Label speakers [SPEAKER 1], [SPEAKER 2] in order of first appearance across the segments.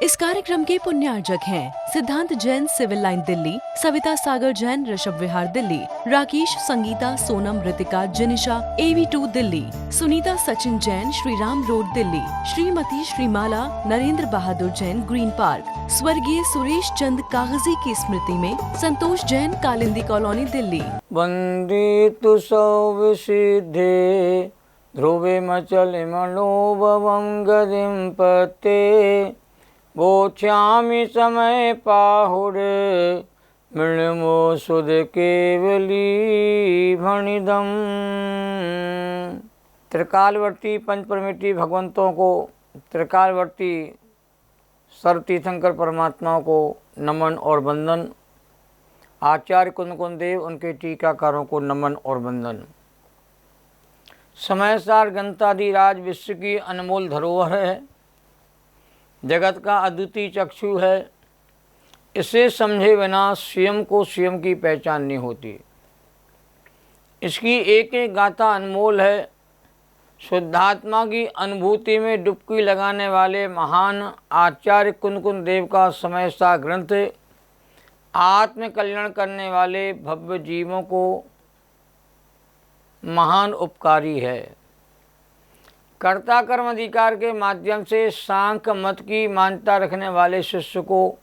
[SPEAKER 1] इस कार्यक्रम के पुण्यार्जक हैं सिद्धांत Jain civil line Delhi, Savita Sagar Jain Rishabh Vihar Delhi, Rakesh Sangeeta Sonam Ritika जिनिशा AV2 Delhi, Sunita Sachin Jain Shriram road Delhi, Shrimati श्रीमाला Narendra बहादुर जैन ग्रीन पार्क, स्वर्गीय सुरेश चंद कागजी की स्मृति में संतोष जैन कालिंदी कॉलोनी दिल्ली।
[SPEAKER 2] वंदितु सौविसिद्धे ध्रुवे मचल मनोभवं गतिं पते बोध्यामि समय पाहुरे मृणमो सुध केवली भणिदम। त्रिकालवर्ती पंचपरमेष्ठी भगवंतों को, त्रिकालवर्ती सर्व तीर्थंकर परमात्माओं को नमन और वंदन। आचार्य कुंद देव उनके टीकाकारों को नमन और वंदन। समयसार ग्रंथादिराज विश्व की अनमोल धरोहर है, जगत का अद्वितीय चक्षु है। इसे समझे बिना स्वयं को स्वयं की पहचान नहीं होती। इसकी एक एक गाथा अनमोल है। शुद्धात्मा की अनुभूति में डुबकी लगाने वाले महान आचार्य कुंद देव का समयसार ग्रंथ आत्म कल्याण करने वाले भव्य जीवों को महान उपकारी है। कर्ता कर्म अधिकार के माध्यम से सांख्य मत की मान्यता रखने वाले शिष्य को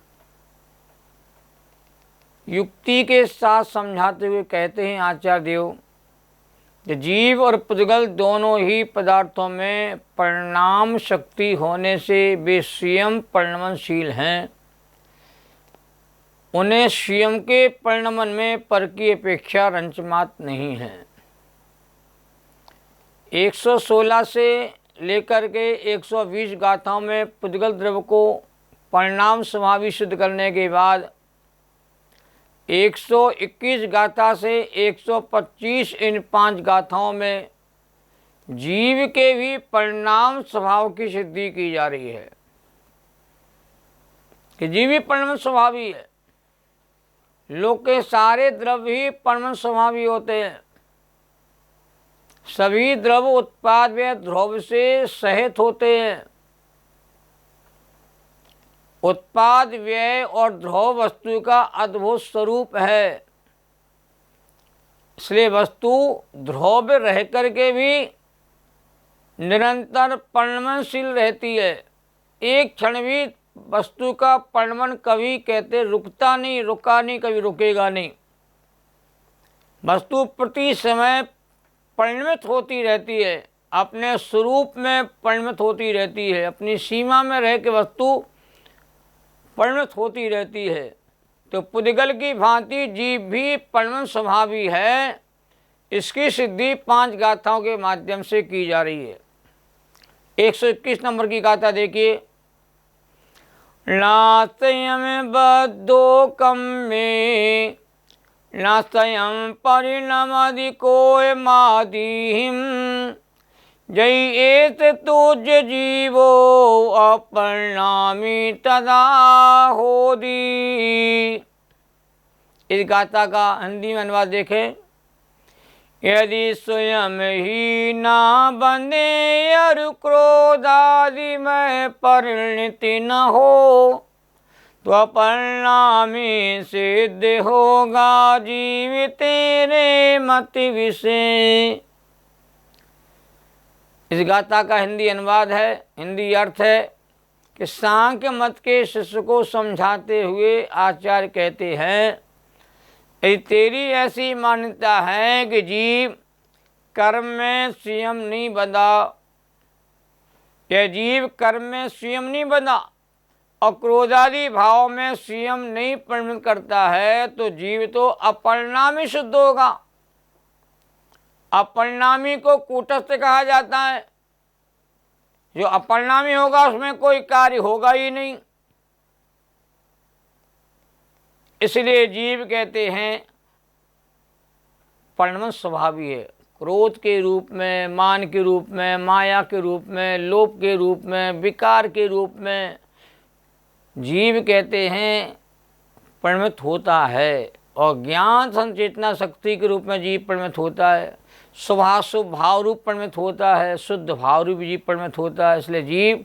[SPEAKER 2] युक्ति के साथ समझाते हुए कहते हैं आचार्य देव कि जीव और पुद्गल दोनों ही पदार्थों में परिणाम शक्ति होने से वे स्वयं परिणमनशील हैं। उन्हें स्वयं के परिणमन में पर की अपेक्षा रंचमात नहीं है। 116 से लेकर के 120 गाथाओं में पुद्गल द्रव्य को परिणाम स्वभावी सिद्ध करने के बाद 121 गाथा से 125 इन 5 गाथाओं में जीव के भी परिणाम स्वभाव की सिद्धि की जा रही है कि जीव भी परिणाम स्वभावी है। लोक के सारे द्रव्य ही परिणाम स्वभावी होते हैं। सभी द्रव्य उत्पाद व ध्रुव से सहित होते हैं। उत्पाद व्यय और ध्रुव वस्तु का अद्भुत स्वरूप है। इसलिए वस्तु ध्रुव रह करके भी निरंतर परिणमनशील रहती है। एक क्षण भी वस्तु का परिणमन कभी कहते रुकता नहीं, रुका नहीं, कभी रुकेगा नहीं। वस्तु प्रति समय परिणमित होती रहती है, अपने स्वरूप में परिणमित होती रहती है। अपनी सीमा में रह के वस्तु परिणमित होती रहती है। तो पुद्गल की भांति जीव भी परिणमन स्वभावी है। इसकी सिद्धि 5 गाथाओं के माध्यम से की जा रही है। 121 नंबर की गाथा देखिए। नास्त्यं बद्धोकं मे नास्त्यं परिणमधिकोय मादिहिं जय एत तुज्य जीवो अपरिणामी तदा होदी। इस गाथा का हिंदी में अनुवाद देखें। यदि स्वयं ही ना बंधे और क्रोधादि में परिणति न हो तो अपरिणामी सिद्ध होगा जीव तेरे मत विषय। इस गाथा का हिंदी अनुवाद है, हिंदी अर्थ है कि सांख्य मत के शिष्य को समझाते हुए आचार्य कहते हैं, तेरी ऐसी मान्यता है कि जीव कर्म में स्वयं नहीं बंधा, यह जीव कर्म में स्वयं नहीं बंधा और क्रोधादि भाव में स्वयं नहीं परिणमित करता है, तो जीव तो अपरिणामी शुद्ध होगा। अपरिणामी को कूटस्थ कहा जाता है। जो अपरिणामी होगा उसमें कोई कार्य होगा ही नहीं। इसलिए जीव कहते हैं परिणमन स्वभावी है। क्रोध के रूप में, मान के रूप में, माया के रूप में, लोभ के रूप में, विकार के रूप में जीव कहते हैं परिणमित होता है। और ज्ञान संचेतना शक्ति के रूप में जीव परिणमित होता है। शुभाशुभ भाव रूप परिणमित होता है। शुद्ध भाव रूप जीव परिणमित होता है। इसलिए जीव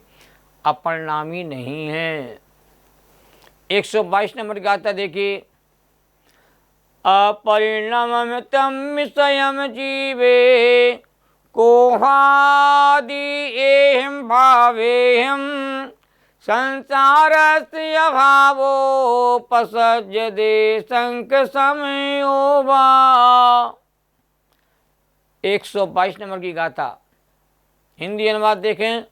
[SPEAKER 2] अपरिणामी नहीं है। 122 नंबर गाथा देखिए। अपरिणमतम विषयम जीवे कोहादि एहम भावेहम संसारस्य अभावो पसज्यते संक समयो वा। 122 नंबर की गाथा हिंदी अनुवाद देखें।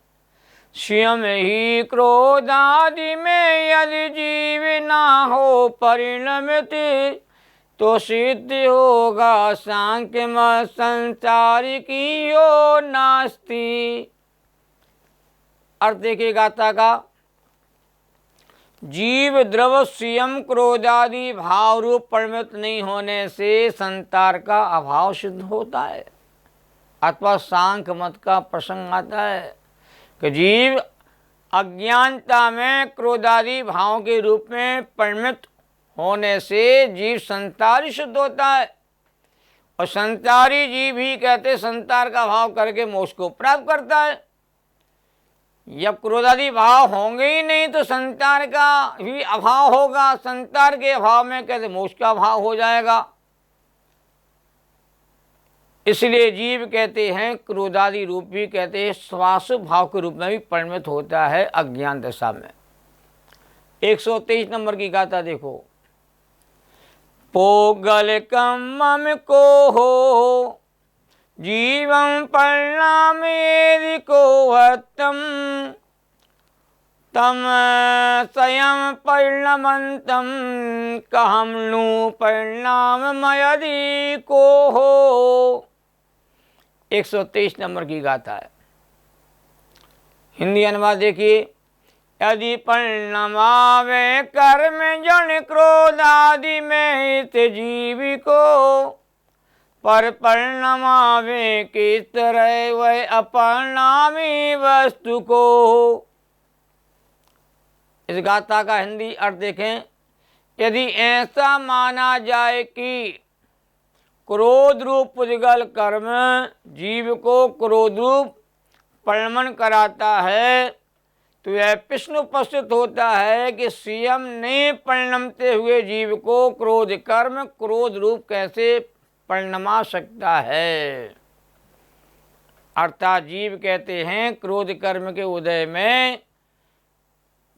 [SPEAKER 2] स्वयं ही क्रोधादि में यदि जीव ना हो परिणमित तो सिद्ध होगा सांख्य मत संसारिकी यो नास्ति। अर्थ देखिए गाथा का। जीव द्रव स्वयं क्रोधादि भाव रूप परिणमित नहीं होने से संसार का अभाव सिद्ध होता है। अथवा सांख्य मत का प्रसंग आता है कि जीव अज्ञानता में क्रोधादि भाव के रूप में परिणमित होने से जीव संसारी सिद्ध होता है। और संसारी जीव ही कहते संसार का भाव करके मोक्ष को प्राप्त करता है। जब क्रोधादि भाव होंगे ही नहीं तो संसार का भी अभाव होगा। संसार के अभाव में कहते मोक्ष का भाव हो जाएगा। इसलिए जीव कहते हैं क्रोधादि रूप भी कहते हैं स्वासु भाव के रूप में भी परिणमित होता है अज्ञान दशा में। 123 नंबर की गाथा देखो। पोगल कम को हो जीवं परिणामेदि को हतम तम स्वयं परिणमंतम कहम नु परिणाम मयदि को हो। 123 नंबर की गाथा है। हिंदी अनुवाद देखिए। यदि परिणमावे कर्म जन क्रोधादि में हित जीवी को पर परिणमावे किस तरह वह अपरिणामी वस्तु को। इस गाथा का हिंदी अर्थ देखें। यदि ऐसा माना जाए कि क्रोध रूप पुद्गल कर्म जीव को क्रोध रूप परिणमन कराता है तो यह प्रश्न उपस्थित होता है कि स्वयं ने परिणमते हुए जीव को क्रोध कर्म क्रोध रूप कैसे परिणमा सकता है। अर्थात जीव कहते हैं क्रोध कर्म के उदय में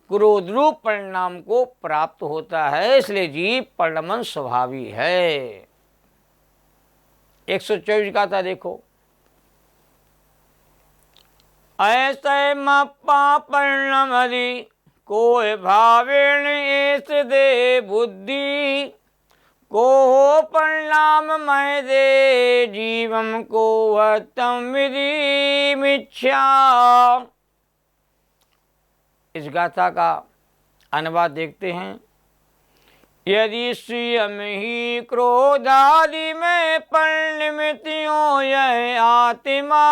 [SPEAKER 2] क्रोध रूप परिणाम को प्राप्त होता है, इसलिए जीव परिणमन स्वभावी है। 124 गाथा देखो। ऐसे मप्पा परिणमदि कोय भावेण ऐस दे बुद्धि को हो परिणाम मय दे जीवम को हतम विधि मिच्छा। इस गाथा का अनुवाद देखते हैं। यदि स्वयं ही क्रोधादि में परिणमित हो यह आत्मा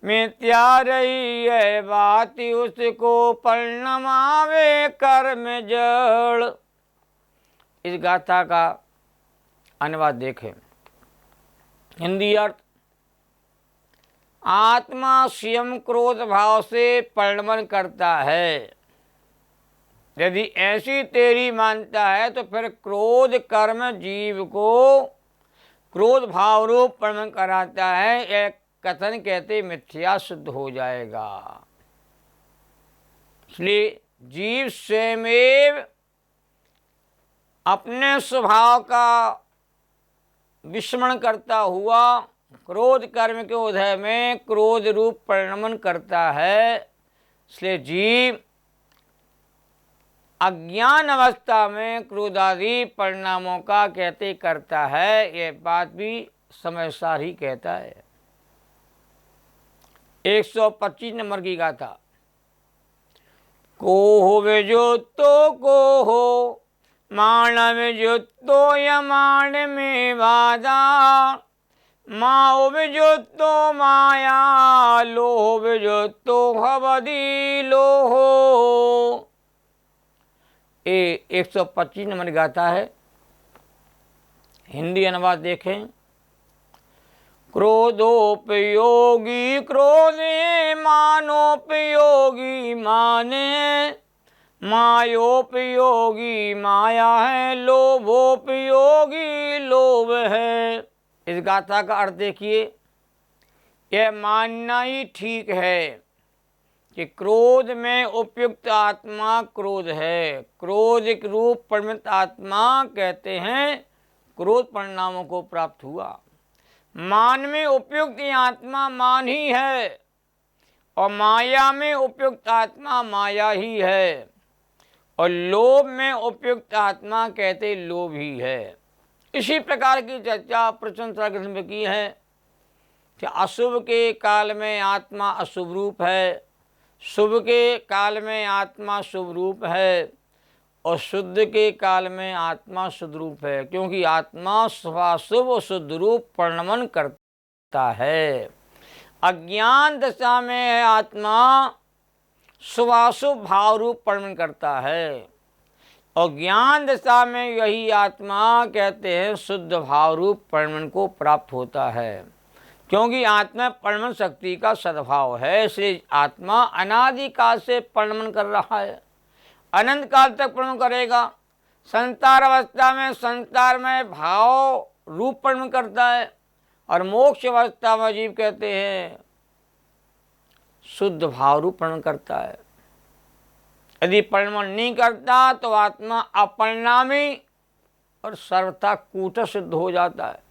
[SPEAKER 2] मिथ्या रही है बात उसको परिणमावे कर्म जड़। इस गाथा का अनुवाद देखें। हिंदी अर्थ। आत्मा स्वयं क्रोध भाव से परिणमन करता है। यदि ऐसी तेरी मानता है तो फिर क्रोध कर्म जीव को क्रोध भाव रूप परिणमन कराता है, यह कथन कहते मिथ्या सिद्ध हो जाएगा। इसलिए जीव स्वयं अपने स्वभाव का विस्मरण करता हुआ क्रोध कर्म के उदय में क्रोध रूप परिणमन करता है। इसलिए जीव अज्ञान अवस्था में क्रोधादि परिणामों का कहते करता है। यह बात भी समझदार ही कहता है। 125 नंबर की गाथा। को हो विजुतो को हो मानव जुतो यमान में वादा माओ विजुतो माया लोह विजुतो हवदी लोहो। 125 नंबर गाथा है। हिंदी अनुवाद देखें। क्रोधोपयोगी क्रोधे, मानोपयोगी माने, मायोपयोगी माया है, लोभोपयोगी लोभ है। इस गाथा का अर्थ देखिए, यह मानना ही ठीक है कि क्रोध में उपयुक्त आत्मा क्रोध है। क्रोध एक रूप परिमित आत्मा कहते हैं क्रोध परिणामों को प्राप्त हुआ। मान में उपयुक्त आत्मा मान ही है और माया में उपयुक्त आत्मा माया ही है, और लोभ में उपयुक्त आत्मा कहते लोभ ही है। इसी प्रकार की चर्चा प्रचंड ग्रंथ में की है कि अशुभ के काल में आत्मा अशुभ रूप है, शुभ के काल में आत्मा शुभ रूप है, और शुद्ध के काल में आत्मा शुद्ध रूप है, क्योंकि आत्मा शुभाशुभ और शुद्ध रूप परिणमन करता है। अज्ञान दशा में आत्मा शुभाशुभ भाव रूप परिणमन करता है, और ज्ञान दशा में यही आत्मा कहते हैं शुद्ध भाव रूप परिणमन को प्राप्त होता है, क्योंकि आत्मा परिणमन शक्ति का सद्भाव है। इसलिए आत्मा अनादिकाल से परिणमन कर रहा है, अनंत काल तक परिणमन करेगा। संसार अवस्था में संसार में भाव रूप परिणमन करता है, और मोक्ष अवस्था में जीव कहते हैं शुद्ध भाव रूप परिणमन करता है। यदि परिणमन नहीं करता तो आत्मा अपरिणामी और सर्वथा कूटस्थ सिद्ध हो जाता है।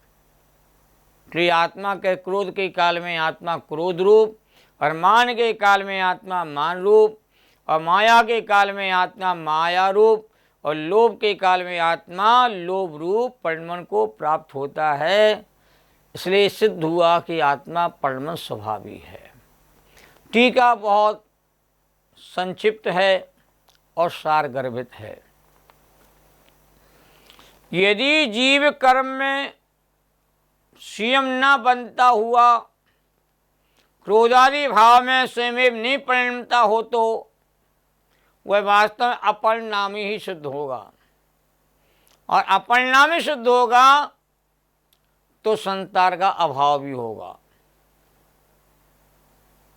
[SPEAKER 2] इसलिए आत्मा के क्रोध के काल में आत्मा क्रोध रूप, और मान के काल में आत्मा मान रूप, और माया के काल में आत्मा माया रूप, और लोभ के काल में आत्मा लोभ रूप परिणमन को प्राप्त होता है। इसलिए सिद्ध हुआ कि आत्मा परिणमन स्वभावी है। टीका बहुत संक्षिप्त है और सारगर्भित है। यदि जीव कर्म में संयम न बनता हुआ क्रोधादि भाव में स्वयं नहीं परिणमता हो तो वह वास्तव में अपरिणामी ही शुद्ध होगा, और अपरिणामी शुद्ध होगा तो संसार का अभाव भी होगा।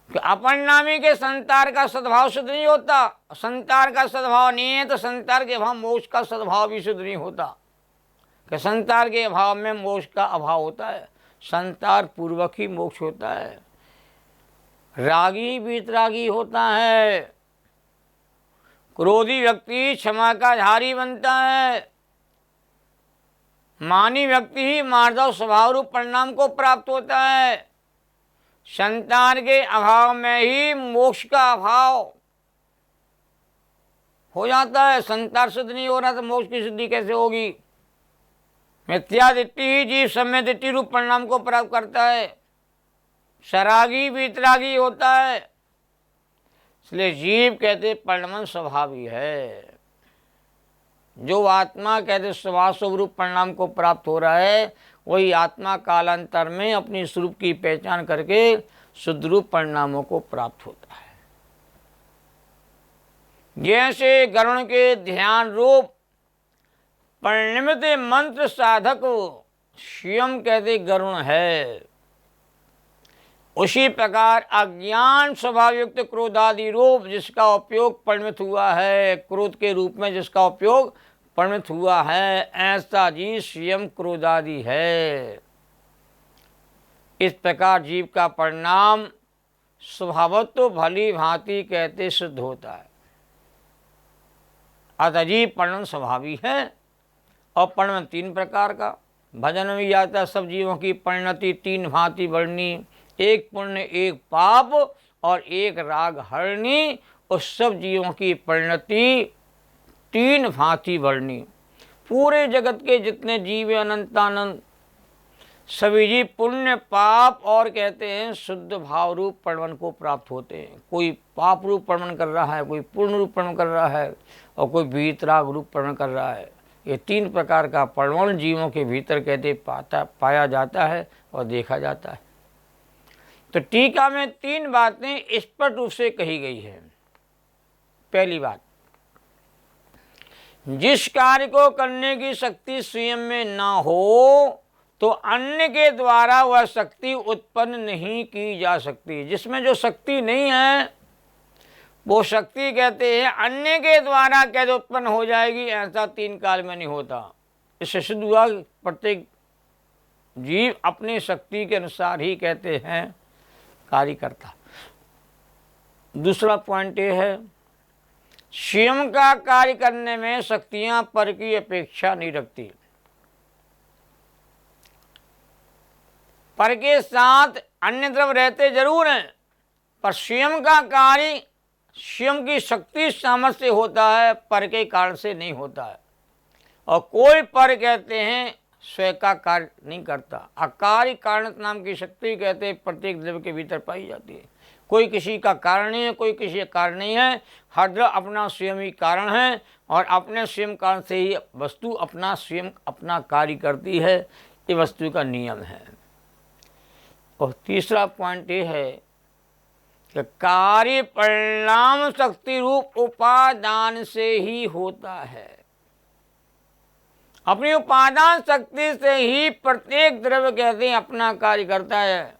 [SPEAKER 2] कि अपरिणामी के संसार का सद्भाव शुद्ध नहीं होता, संसार का सद्भाव नहीं है तो संसार के अभाव मोक्ष का सद्भाव भी शुद्ध नहीं होता। कि संसार के अभाव में मोक्ष का अभाव होता है, संसार पूर्वक ही मोक्ष होता है। रागी वीतरागी होता है, क्रोधी व्यक्ति क्षमा का धारी बनता है, मानी व्यक्ति ही मार्दव स्वभाव रूप परिणाम को प्राप्त होता है। संतान के अभाव में ही मोक्ष का अभाव हो जाता है। संतान शुद्ध नहीं हो रहा तो मोक्ष की सिद्धि कैसे होगी? मिथ्या दृष्टि ही जीव सम्य दृष्टि रूप परिणाम को प्राप्त करता है। सरागी वीतरागी होता है। इसलिए जीव कहते परिणमन स्वभावी है। जो आत्मा कहते स्वभाव स्वरूप परिणाम को प्राप्त हो रहा है, वही आत्मा कालांतर में अपनी स्वरूप की पहचान करके शुद्ध रूप परिणामों को प्राप्त होता है। जैसे गरुण के ध्यान रूप परिणमित मंत्र साधक स्वयं कहते गरुण है, उसी प्रकार अज्ञान स्वभावयुक्त क्रोधादि रूप जिसका उपयोग परिणमित हुआ है, क्रोध के रूप में जिसका उपयोग परिणमित हुआ है, ऐसा जीव स्वयं क्रोधादि है। इस प्रकार जीव का परिणाम स्वभावतः भली भांति कहते सिद्ध होता है। अतः जीव परिणम स्वभावी है। और परिणम तीन प्रकार का भजन में आता है। सब जीवों की परिणति तीन भांति वर्णी, एक पुण्य एक पाप और एक राग हरणी। उस सब जीवों की परिणति तीन भांति वर्णी। पूरे जगत के जितने जीव अनंतानंद सभी जीव पुण्य पाप और कहते हैं शुद्ध भाव रूप परिणमन को प्राप्त होते हैं। कोई पाप रूप परिणमन कर रहा है, कोई पूर्ण रूप परिणमन कर रहा है, और कोई वीतराग रूप परिणमन कर रहा है। ये तीन प्रकार का परिणमन जीवों के भीतर कहते पाया जाता है और देखा जाता है। तो टीका में तीन बातें स्पष्ट रूप से कही गई है। पहली बात, जिस कार्य को करने की शक्ति स्वयं में ना हो तो अन्य के द्वारा वह शक्ति उत्पन्न नहीं की जा सकती। जिसमें जो शक्ति नहीं है वो शक्ति कहते हैं अन्य के द्वारा कैसे उत्पन्न हो जाएगी, ऐसा तीन काल में नहीं होता। इससे सिद्ध हुआ प्रत्येक जीव अपनी शक्ति के अनुसार ही कहते हैं कार्य करता। दूसरा पॉइंट ये है, स्वयं का कार्य करने में शक्तियां पर की अपेक्षा नहीं रखती। पर के साथ अन्य द्रव्य रहते जरूर हैं, पर स्वयं का कार्य स्वयं की शक्ति सामर्थ्य से होता है, पर के कारण से नहीं होता है। और कोई पर कहते हैं स्वयं का कार्य नहीं करता। अकार्य कारण नाम की शक्ति कहते हैं प्रत्येक द्रव्य के भीतर पाई जाती है। कोई किसी का कारण नहीं है, कोई किसी का कारण नहीं है। हर द्रव्य अपना स्वयं ही कारण है और अपने स्वयं कारण से ही वस्तु अपना स्वयं अपना कार्य करती है। ये वस्तु का नियम है। और तीसरा पॉइंट ये है कि कार्य परिणाम शक्ति रूप उपादान से ही होता है। अपनी उपादान शक्ति से ही प्रत्येक द्रव्य कहते हैं अपना कार्य करता है।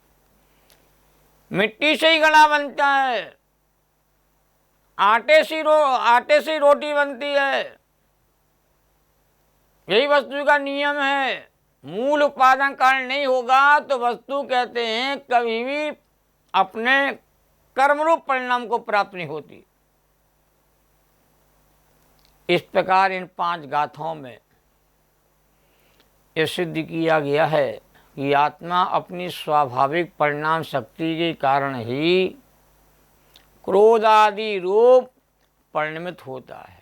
[SPEAKER 2] मिट्टी से ही घड़ा बनता है, आटे से रोटी बनती है। यही वस्तु का नियम है। मूल उपादान कारण नहीं होगा तो वस्तु कहते हैं कभी भी अपने कर्मरूप परिणाम को प्राप्त नहीं होती। इस प्रकार इन 5 गाथाओं में यह सिद्ध किया गया है कि आत्मा अपनी स्वाभाविक परिणाम शक्ति के कारण ही क्रोध आदि रूप परिणमित होता है।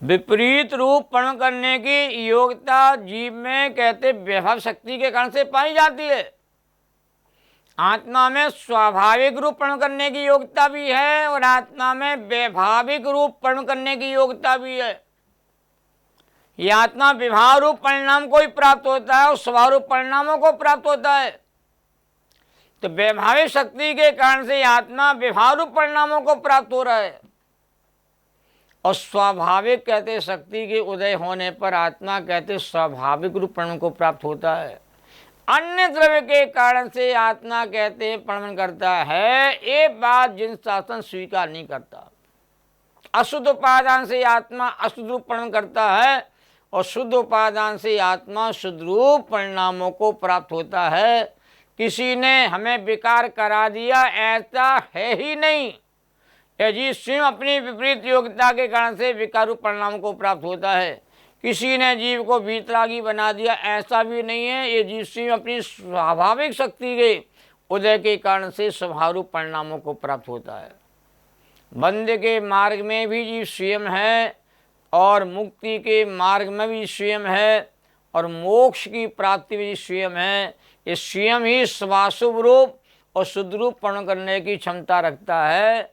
[SPEAKER 2] विपरीत रूप परिणम करने की योग्यता जीव में कहते वैभव शक्ति के कारण से पाई जाती है। आत्मा में स्वाभाविक रूप परिणम करने की योग्यता भी है और आत्मा में वैभाविक रूप परिणम करने की योग्यता भी है। यह आत्मा विभाव रूप परिणाम को ही प्राप्त होता है और स्वभाव रूप परिणामों को प्राप्त होता है। तो वैभाविक शक्ति के कारण से आत्मा विभाव रूप परिणामों को प्राप्त हो रहा है और स्वाभाविक कहते शक्ति के उदय होने पर आत्मा कहते स्वाभाविक रूप परिणाम को प्राप्त होता है। अन्य द्रव्य के कारण से आत्मा कहते हैं परिणमन करता है। ये बात जिन शासन स्वीकार नहीं करता। अशुद्ध उपादान से आत्मा अशुद्ध रूप परिणमन करता है और शुद्ध उपादान से आत्मा शुद्ध रूप परिणामों को प्राप्त होता है। किसी ने हमें विकार करा दिया ऐसा है ही नहीं। यह जीव स्वयं अपनी विपरीत योग्यता के कारण से विकार रूप परिणामों को प्राप्त होता है। किसी ने जीव को वीतरागी बना दिया ऐसा भी नहीं है। ये जीव स्वयं अपनी स्वाभाविक शक्ति के उदय के कारण से स्वभावरूप परिणामों को प्राप्त होता है। बंध के मार्ग में भी जीव स्वयं है और मुक्ति के मार्ग में भी स्वयं है और मोक्ष की प्राप्ति में भी स्वयं है। ये स्वयं ही स्वाशुभ रूप और शुद्ध रूप परिणम करने की क्षमता रखता है।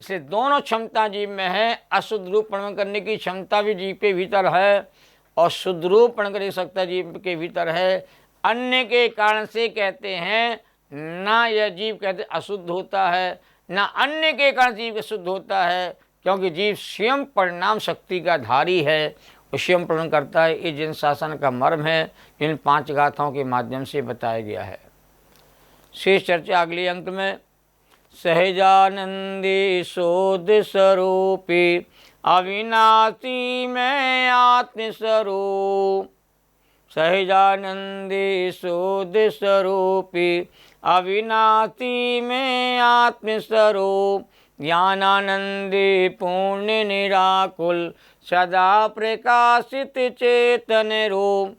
[SPEAKER 2] इसलिए दोनों क्षमता जीव में है। अशुद्ध रूप परिणम करने की क्षमता भी जीव के भीतर है और शुद्ध रूप परिणम करने की शक्ति जीव के भीतर है। अन्य के कारण से कहते हैं ना यह जीव कहते अशुद्ध होता है, ना अन्य के कारण जीव शुद्ध होता है, क्योंकि जीव स्वयं परिणाम शक्ति का धारी है और स्वयं परिणम करता है। ये जिन शासन का मर्म है इन 5 गाथाओं के माध्यम से बताया गया है। शेष चर्चा अगले अंक में। सहजानंदी शोध स्वरूपी अविनाशी में आत्मस्वरूप। सहजानंदी शोध स्वरूपी अविनाशी में आत्मस्वरूप। ज्ञानानंदी पूर्ण निराकुल सदा प्रकाशित चेतन रूप।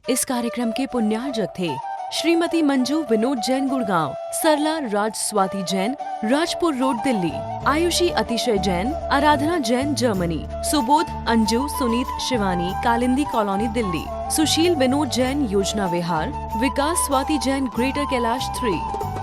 [SPEAKER 1] इस कार्यक्रम के पुण्यार्जक थे श्रीमती मंजू विनोद जैन गुड़गांव, सरला राज स्वाति जैन राजपुर रोड दिल्ली, आयुषी अतिशय जैन, आराधना जैन जर्मनी, सुबोध अंजू सुनीत शिवानी कालिंदी कॉलोनी दिल्ली, सुशील विनोद जैन योजना विहार, विकास स्वाति जैन ग्रेटर कैलाश 3।